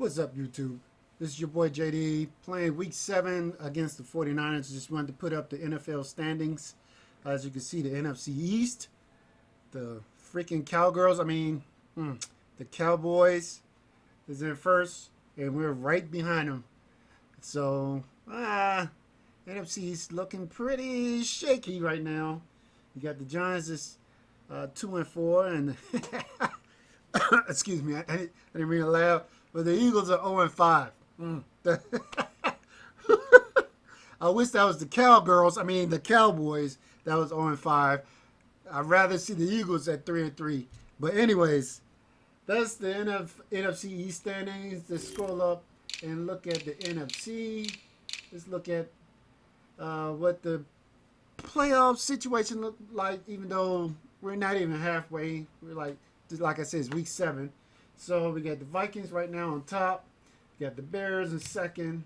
What's up, YouTube? This is your boy JD playing Week 7 against the 49ers. Just wanted to put up the NFL standings. As you can see, the NFC East, the freaking Cowgirls, the Cowboys is in first, and we're right behind them. So, NFC East looking pretty shaky right now. You got the Giants is 2-4, and excuse me, I didn't mean to laugh, but the Eagles are 0-5. I wish that was the the Cowboys that was 0-5. I'd rather see the Eagles at 3-3. But anyways, that's the NFC East standings. Let's scroll up and look at the NFC. Let's look at what the playoff situation look like, even though we're not even halfway. We're like I said, it's Week 7. So we got the Vikings right now on top. You got the Bears in second.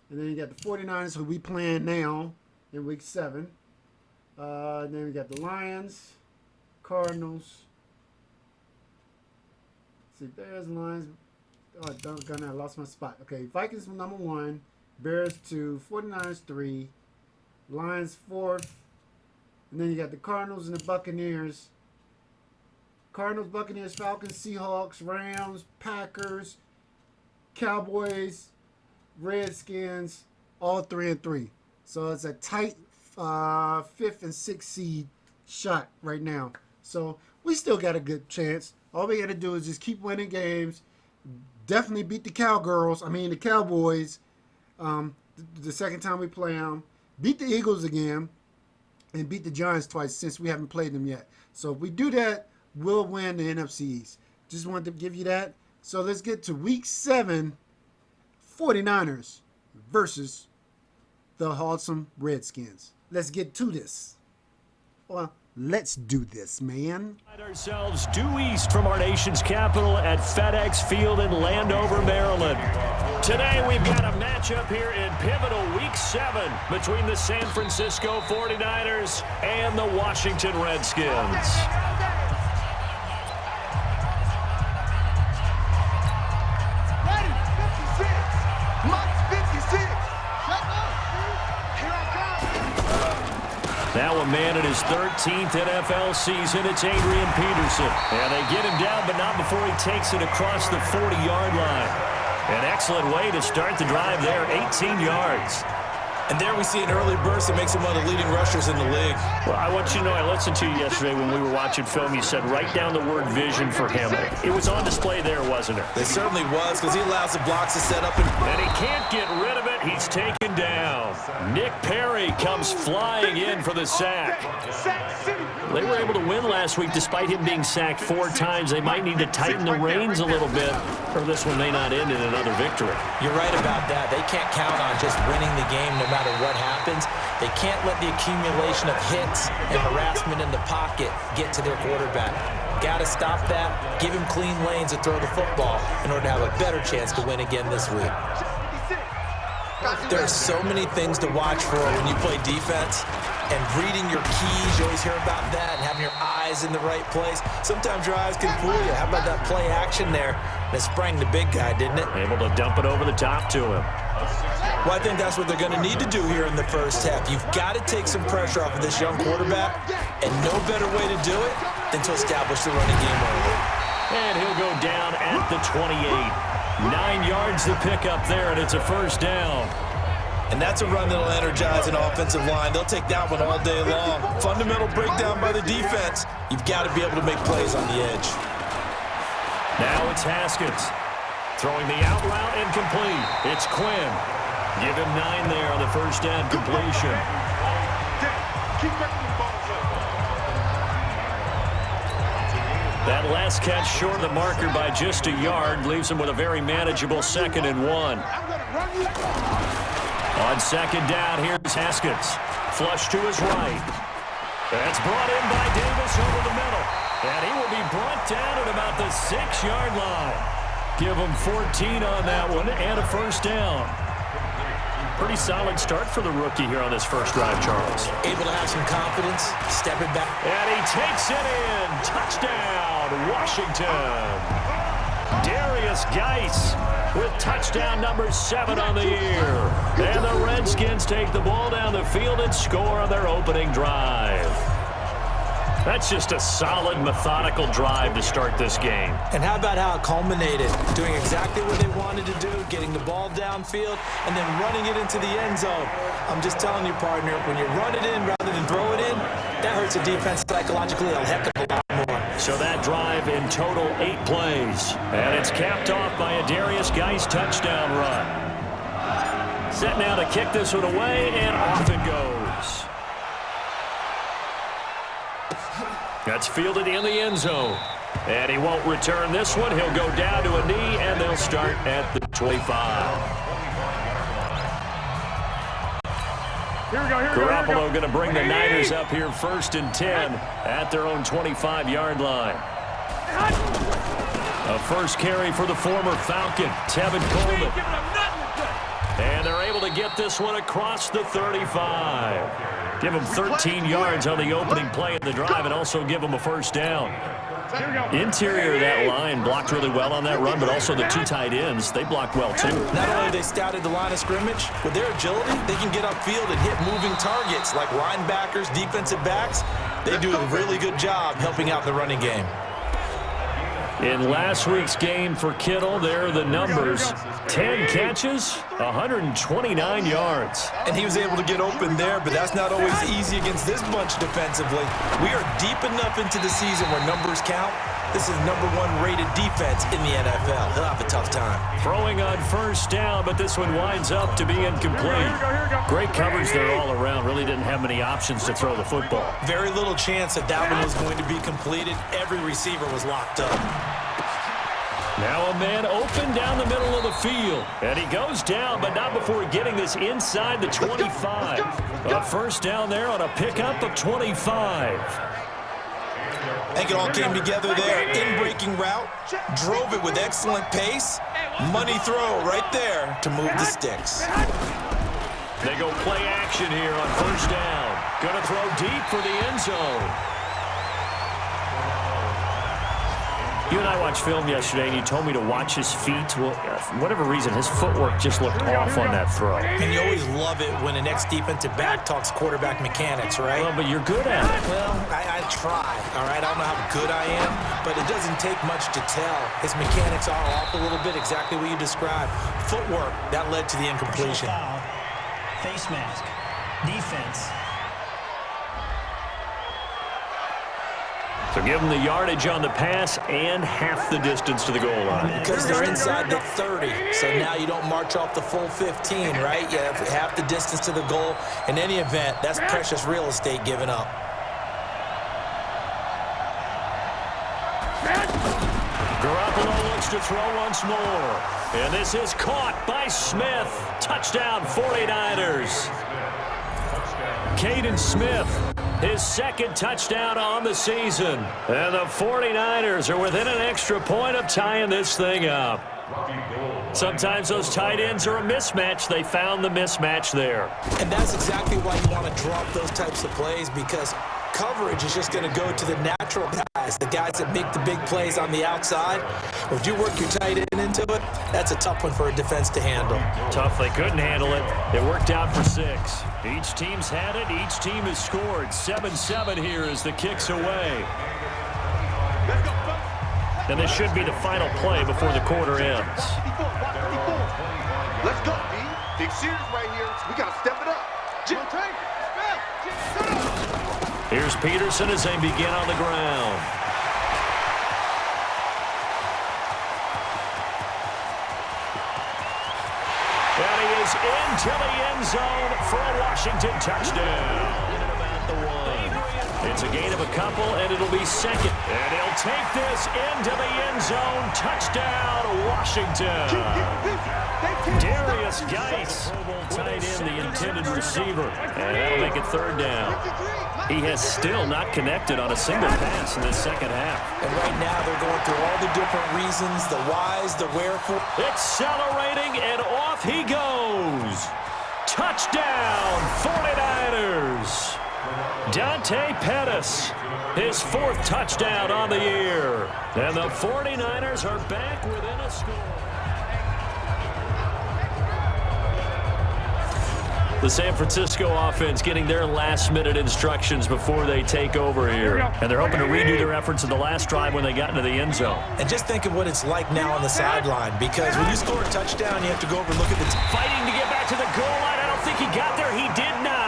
And then you got the 49ers, who we playing now in Week 7. Then we got the Lions, Cardinals. Let's see, Bears, Lions. Oh, doggone, I lost my spot. Okay, Vikings number 1, Bears 2, 49ers 3, Lions 4th. And then you got the Cardinals and the Buccaneers. Cardinals, Buccaneers, Falcons, Seahawks, Rams, Packers, Cowboys, Redskins, all 3-3. So it's a tight 5th and 6th seed shot right now. So we still got a good chance. All we got to do is just keep winning games. Definitely beat the Cowgirls. The Cowboys. The second time we play them. Beat the Eagles again. And beat the Giants twice since we haven't played them yet. So if we do that, we'll win the NFC East. Just wanted to give you that. So let's get to Week 7. 49ers versus the awesome Redskins. Let's get to this. Well, let's do this, man. Find ourselves due east from our nation's capital at FedEx Field in Landover, Maryland. Today we've got a matchup here in pivotal Week 7 between the San Francisco 49ers and the Washington Redskins. Now a man in his 13th NFL season, it's Adrian Peterson. And they get him down, but not before he takes it across the 40-yard line. An excellent way to start the drive there, 18 yards. And there we see an early burst that makes him one of the leading rushers in the league. Well, I want you to know, I listened to you yesterday when we were watching film. You said write down the word vision for him. It was on display there, wasn't it? It certainly was, because he allows the blocks to set up. And he can't get rid of it. He's taken down. Nick Perry comes flying in for the sack. They were able to win last week despite him being sacked 4 times. They might need to tighten the reins a little bit, or this one may not end in another victory. You're right about that. They can't count on just winning the game no matter what happens. They can't let the accumulation of hits and harassment in the pocket get to their quarterback. Got to stop that, give him clean lanes to throw the football in order to have a better chance to win again this week. There are so many things to watch for when you play defense. And reading your keys, you always hear about that, and having your eyes in the right place. Sometimes your eyes can fool you. How about that play action there? And it sprang the big guy, didn't it? Able to dump it over the top to him. Well, I think that's what they're going to need to do here in the first half. You've got to take some pressure off of this young quarterback, and no better way to do it than to establish the running game early. And he'll go down at the 28. 9 yards to pick up there, and it's a first down. And that's a run that'll energize an offensive line. They'll take that one all day long. Fundamental breakdown by the defense. You've got to be able to make plays on the edge. Now it's Haskins. Throwing the out route incomplete. It's Quinn. Give him 9 there on the first down completion. That last catch short of the marker by just a yard leaves him with a very manageable 2nd and 1. On second down, here's Haskins. Flush to his right. That's brought in by Davis over the middle. And he will be brought down at about the 6-yard line. Give him 14 on that one and a first down. Pretty solid start for the rookie here on this first drive, Charles. Able to have some confidence, stepping back. And he takes it in. Touchdown, Washington. Darius Darius Geis with touchdown number 7 on the year. And the Redskins take the ball down the field and score on their opening drive. That's just a solid, methodical drive to start this game. And how about how it culminated? Doing exactly what they wanted to do, getting the ball downfield, and then running it into the end zone. I'm just telling you, partner, when you run it in rather than throw it in, that hurts a defense psychologically a heck of a lot more. So that drive in total 8 plays. And it's capped off by a Darius Geis touchdown run. Set now to kick this one away, and off it goes. That's fielded in the end zone. And he won't return this one. He'll go down to a knee, and they'll start at the 25. Garoppolo going to bring the Niners up here 1st and 10 at their own 25-yard line. A first carry for the former Falcon, Tevin Coleman. And they're able to get this one across the 35. Give him 13 yards on the opening play of the drive and also give him a first down. Interior of that line blocked really well on that run, but also the 2 tight ends, they blocked well too. Not only they scouted the line of scrimmage, with their agility, they can get upfield and hit moving targets like linebackers, defensive backs. They do a really good job helping out the running game. In last week's game for Kittle, there are the numbers. 10 catches, 129 yards. And he was able to get open there, but that's not always easy against this bunch defensively. We are deep enough into the season where numbers count. This is #1 rated defense in the NFL. He'll have a tough time. Throwing on first down, but this one winds up to be incomplete. Great coverage there all around. Really didn't have many options to throw the football. Very little chance that that one was going to be completed. Every receiver was locked up. Now a man open down the middle of the field. And he goes down, but not before getting this inside the 25. A first down there on a pickup of 25. I think it all came together there. In-breaking route, drove it with excellent pace. Money throw right there to move the sticks. They go play action here on first down. Gonna throw deep for the end zone. You and I watched film yesterday, and you told me to watch his feet. Well, for whatever reason, his footwork just looked off on that throw. And you always love it when an ex-defensive back talks quarterback mechanics, right? Well, but you're good at it. Well, I try, all right? I don't know how good I am, but it doesn't take much to tell. His mechanics are off a little bit, exactly what you described. Footwork, that led to the incompletion. Face mask. Defense. So give them the yardage on the pass and half the distance to the goal line. Because they're inside the 30, so now you don't march off the full 15, right? You have half the distance to the goal. In any event, that's precious real estate given up. Garoppolo looks to throw once more. And this is caught by Smith. Touchdown, 49ers. Caden Smith, his 2nd touchdown on the season. And the 49ers are within an extra point of tying this thing up. Sometimes those tight ends are a mismatch. They found the mismatch there. And that's exactly why you want to drop those types of plays, because coverage is just going to go to the natural guys, the guys that make the big plays on the outside. If you work your tight end into it, that's a tough one for a defense to handle. Tough. They couldn't handle it. It worked out for 6. Each team's had it. Each team has scored. 7-7 here as the kick's away. And this should be the final play before the quarter ends. Let's go, B. Big series right here. We got to step it up. Here's Peterson as they begin on the ground. And he is into the end zone for a Washington touchdown. At the 1. It's a gain of a couple, and it'll be 2nd. And he'll take this into the end zone. Touchdown, Washington. Darius Geis, tight end, the intended receiver. And that'll make it 3rd down. He has still not connected on a single pass in this 2nd half. And right now they're going through all the different reasons, the whys, the wherefore. Accelerating, and off he goes. Touchdown, 49ers. Dante Pettis, his 4th touchdown on the year. And the 49ers are back within a score. The San Francisco offense getting their last-minute instructions before they take over here. And they're hoping to redo their efforts in the last drive when they got into the end zone. And just think of what it's like now on the sideline, because when you score a touchdown, you have to go over and look at the fighting to get back to the goal line. I don't think he got there. He did not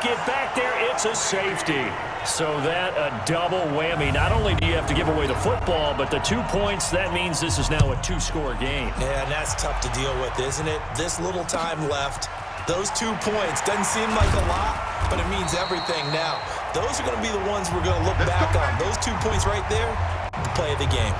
get back there. It's a safety. So that a double whammy. Not only do you have to give away the football, but the 2 points, that means this is now a 2-score game. Yeah, and that's tough to deal with, isn't it? This little time left. Those 2 points doesn't seem like a lot, but it means everything now. Those are going to be the ones we're going to look back on. Those 2 points right there, the play of the game.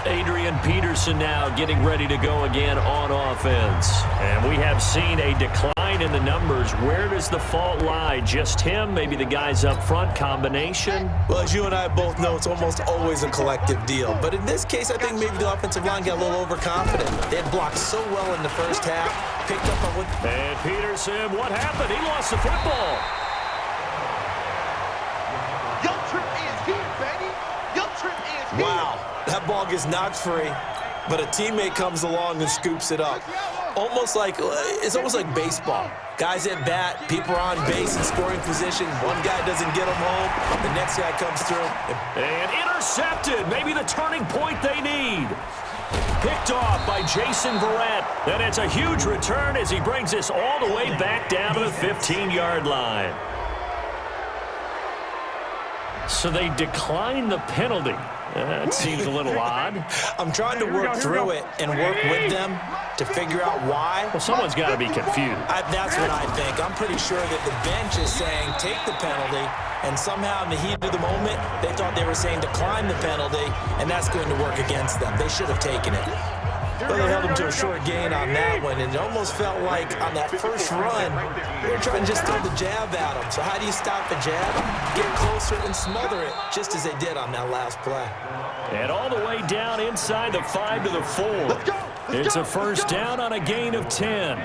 Adrian Peterson now getting ready to go again on offense. And we have seen a decline in the numbers. Where does the fault lie? Just him? Maybe the guys up front? Combination? Well, as you and I both know, it's almost always a collective deal. But in this case, I think maybe the offensive line got a little overconfident. They had blocked so well in the first half. Picked up on what... And Peterson, what happened? He lost the football. Young Trip is here, baby. Young Trip is here. Wow. That ball gets knocked free, but a teammate comes along and scoops it up. It's almost like baseball. Guys at bat, people are on base in scoring position. One guy doesn't get them home. The next guy comes through. And intercepted. Maybe the turning point they need. Picked off by Jason Verrett. And it's a huge return as he brings this all the way back down to the 15-yard line. So they decline the penalty. That seems a little odd. I'm trying to work through it and work with them to figure out why. Well, someone's got to be confused. That's what I think. I'm pretty sure that the bench is saying take the penalty, and somehow in the heat of the moment, they thought they were saying decline the penalty, and that's going to work against them. They should have taken it. But they held them to a short gain on that one, and it almost felt like on that first run, they were trying to just throw the jab at them. So how do you stop the jab? Get closer and smother it, just as they did on that last play. And all the way down inside the 5 to the 4. It's a first down on a gain of 10.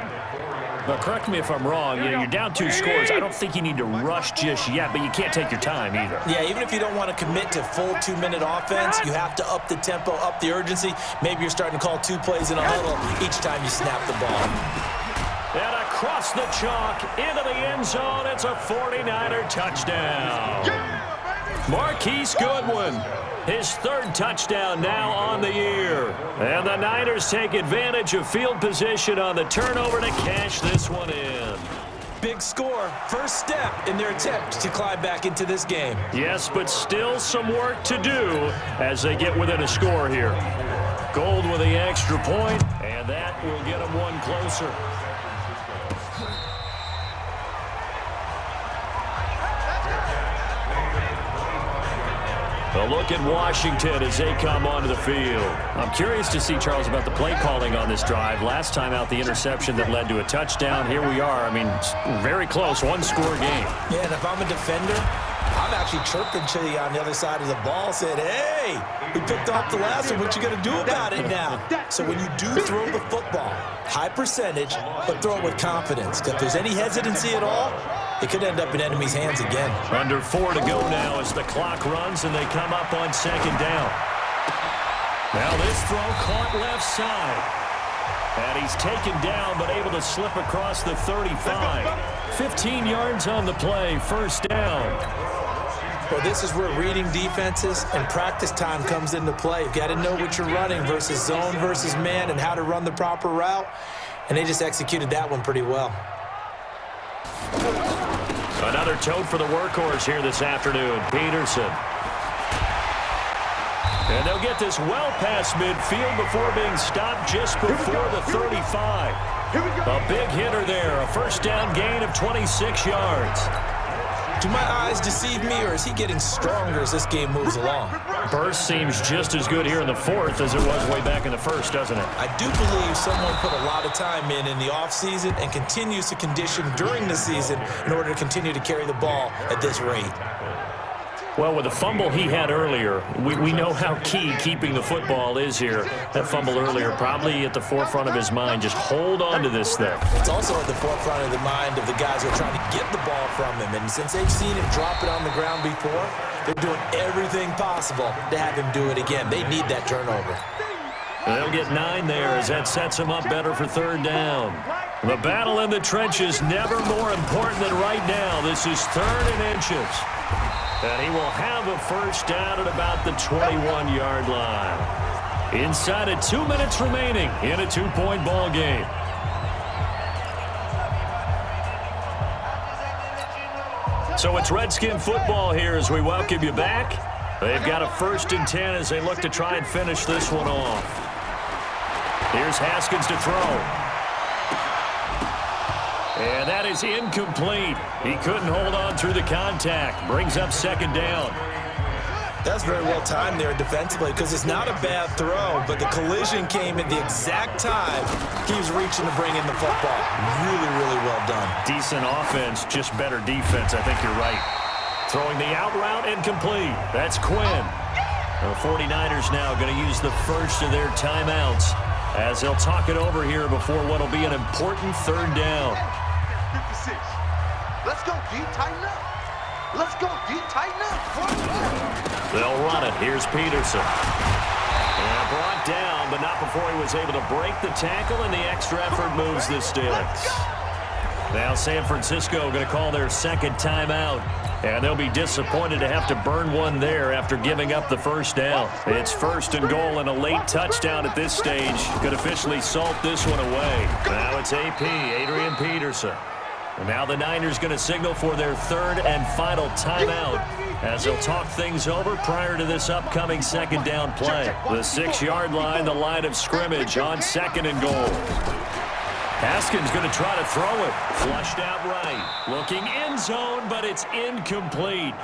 But correct me if I'm wrong, you're down 2 scores. I don't think you need to rush just yet, but you can't take your time either. Yeah, even if you don't want to commit to full 2-minute offense, you have to up the tempo, up the urgency. Maybe you're starting to call 2 plays in a huddle each time you snap the ball. And across the chalk, into the end zone, it's a 49er touchdown. Marquise Goodwin, his 3rd touchdown now on the year. And the Niners take advantage of field position on the turnover to cash this one in. Big score, first step in their attempt to climb back into this game. Yes, but still some work to do as they get within a score here. Gold with the extra point, and that will get them one closer. A look at Washington as they come onto the field. I'm curious to see, Charles, about the play calling on this drive. Last time out, the interception that led to a touchdown. Here we are. I mean, very close, 1-score game. Yeah, and if I'm a defender, I'm actually chirping to you on the other side of the ball, saying, hey, we picked off the last one. What you going to do about it now? So when you do throw the football, high percentage, but throw it with confidence. If there's any hesitancy at all, it could end up in enemy's hands again. Under 4 to go now as the clock runs and they come up on 2nd down. Now this throw caught left side. And he's taken down but able to slip across the 35. 15 yards on the play, first down. Well, this is where reading defenses and practice time comes into play. You've got to know what you're running versus zone versus man and how to run the proper route. And they just executed that one pretty well. Another tote for the workhorse here this afternoon, Peterson. And they'll get this well past midfield before being stopped just before the 35. A big hitter there, a first down gain of 26 yards. Do my eyes deceive me, or is he getting stronger as this game moves along? Burst seems just as good here in the 4th as it was way back in the 1st, doesn't it? I do believe someone put a lot of time in the offseason and continues to condition during the season in order to continue to carry the ball at this rate. Well, with the fumble he had earlier, we know how key keeping the football is here. That fumble earlier probably at the forefront of his mind. Just hold on to this thing. It's also at the forefront of the mind of the guys who are trying to get the ball from him. And since they've seen him drop it on the ground before, they're doing everything possible to have him do it again. They need that turnover. They'll get 9 there as that sets them up better for third down. The battle in the trenches never more important than right now. This is 3rd and inches. And he will have a first down at about the 21-yard line. Inside of 2 minutes remaining in a 2-point ball game. So it's Redskin football here as we welcome you back. They've got a 1st and 10 as they look to try and finish this one off. Here's Haskins to throw. And that is incomplete. He couldn't hold on through the contact. Brings up 2nd down. That's very well timed there defensively because it's not a bad throw, but the collision came at the exact time he was reaching to bring in the football. Really, really well done. Decent offense, just better defense. I think you're right. Throwing the out route incomplete. That's Quinn. The 49ers now going to use the first of their timeouts as they'll talk it over here before what will be an important 3rd down. 56. Let's go deep, tighten up. Let's go deep, tighten up. They'll run it. Here's Peterson. And brought down, but not before he was able to break the tackle, and the extra effort moves the sticks. Now San Francisco going to call their 2nd timeout. And they'll be disappointed to have to burn one there after giving up the first down. It's 1st and goal and a late touchdown at this stage could officially salt this one away. Now it's AP, Adrian Peterson. And now the Niners going to signal for their 3rd and final timeout as they'll talk things over prior to this upcoming 2nd down play. The 6-yard line, the line of scrimmage on 2nd and goal. Haskins going to try to throw it. Flushed out right. Looking end zone, but it's incomplete.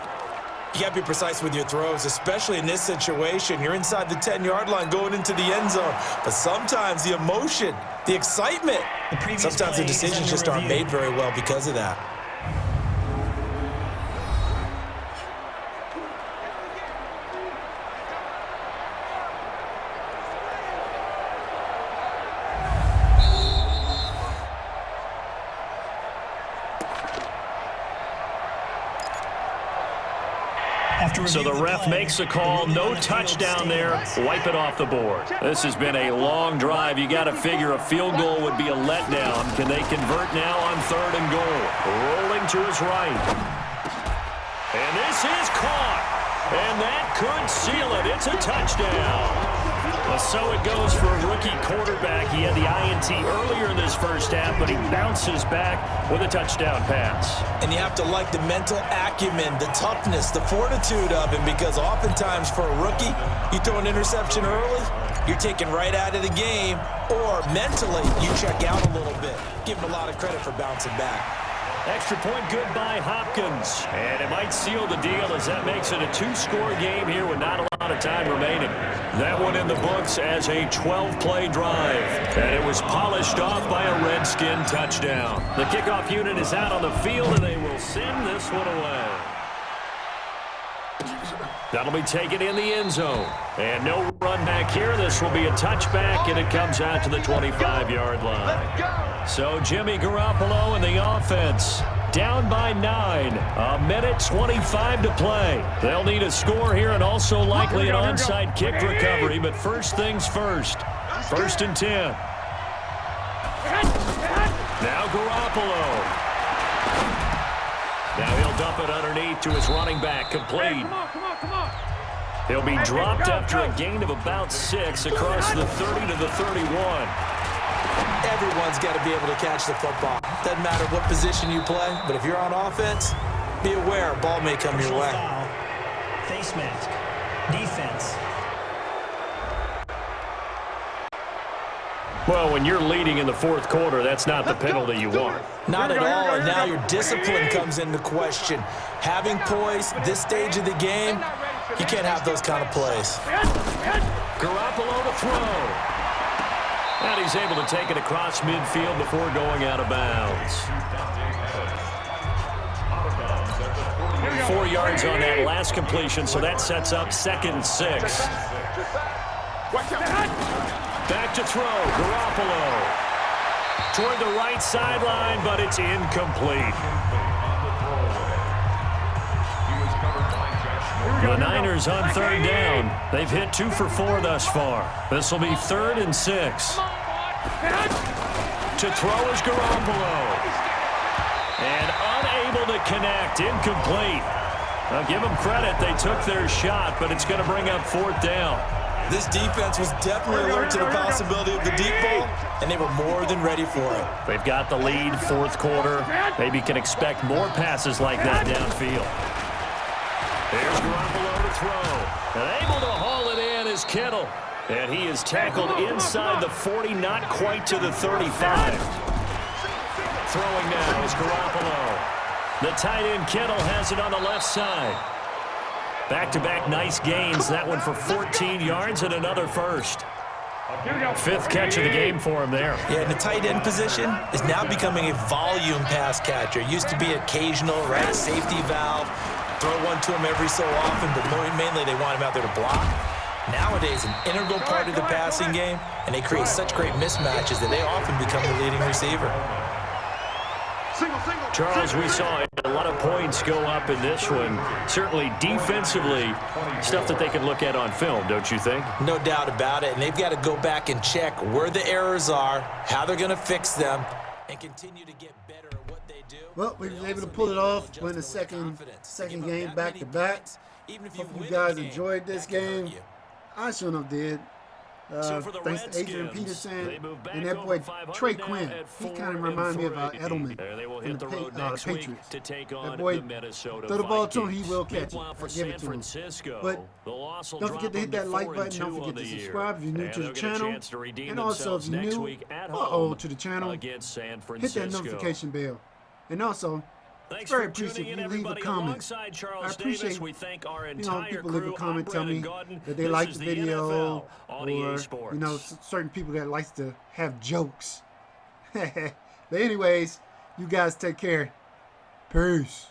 You got to be precise with your throws, especially in this situation. You're inside the 10-yard line going into the end zone. But sometimes the emotion, the excitement, sometimes the decisions just aren't made very well because of that. So the ref makes a call. No touchdown there. Wipe it off the board. This has been a long drive. You got to figure a field goal would be a letdown. Can they convert now on 3rd and goal? Rolling to his right. And this is caught. And that could seal it. It's a touchdown. So it goes for a rookie quarterback. He had the INT earlier in this first half, but he bounces back with a touchdown pass. And you have to like the mental acumen, the toughness, the fortitude of him, because oftentimes for a rookie, you throw an interception early, you're taken right out of the game, or mentally you check out a little bit. Give him a lot of credit for bouncing back. Extra point good by Hopkins. And it might seal the deal as that makes it a 2-score game here with not a lot of time remaining. That one in the books as a 12-play drive. And it was polished off by a Redskin touchdown. The kickoff unit is out on the field, and they will send this one away. That'll be taken in the end zone. And no run back here. This will be a touchback, and it comes out to the 25-yard line. So Jimmy Garoppolo and the offense down by 9. A minute 25 to play. They'll need a score here and also likely an onside kick recovery. But first things first. 1st and 10. Now Garoppolo. Now he'll dump it underneath to his running back. Complete. He'll be dropped after a gain of about 6 across the 30 to the 31. Everyone's got to be able to catch the football. Doesn't matter what position you play, but if you're on offense, be aware a ball may come your way. Foul. Face mask. Defense. Well, when you're leading in the 4th quarter, that's not the penalty you want. Not at all, and now your discipline comes into question. Having poise this stage of the game, you can't have those kind of plays. Garoppolo to throw. And he's able to take it across midfield before going out of bounds. 4 yards on that last completion, so that sets up 2nd and 6. Back to throw, Garoppolo. Toward the right sideline, but it's incomplete. The Niners on 3rd down. They've hit 2 for 4 thus far. This will be 3rd and 6. To throw is Garoppolo. And unable to connect, incomplete. Now give them credit, they took their shot, but it's going to bring up 4th down. This defense was definitely alert to the possibility of the deep ball, and they were more than ready for it. They've got the lead, 4th quarter. Maybe can expect more passes like that downfield. There's Garoppolo to throw. And able to haul it in is Kittle. And he is tackled inside the 40, not quite to the 35. Throwing now is Garoppolo. The tight end Kittle has it on the left side. Back-to-back nice gains. That one for 14 yards and another first. 5th catch of the game for him there. Yeah, and the tight end position is now becoming a volume pass catcher. Used to be occasional, right? Safety valve. Throw one to him every so often, but mainly they want him out there to block. Nowadays, an integral part of the passing game, and they create such great mismatches that they often become the leading receiver. Charles, we saw a lot of points go up in this one. Certainly defensively, stuff that they can look at on film, don't you think? No doubt about it, and they've got to go back and check where the errors are, how they're going to fix them, and continue to get better at what they do. Well, we were able to pull it off, win the second game back-to-back. Hope you guys enjoyed this game. I sure enough did. Thanks to Adrian Peterson and that boy Trey Quinn. He kind of reminds me of Edelman from the Patriots. That boy, throw the ball to him, he will catch it. I give it to him. But don't forget to hit that like button. Don't forget to subscribe if you're new to the channel. And also if you're new to the channel, hit that notification bell. And also, it's very appreciative if you leave a comment. I appreciate, people leave a comment, tell me that they like the video, or, certain people that likes to have jokes. But anyways, you guys take care. Peace.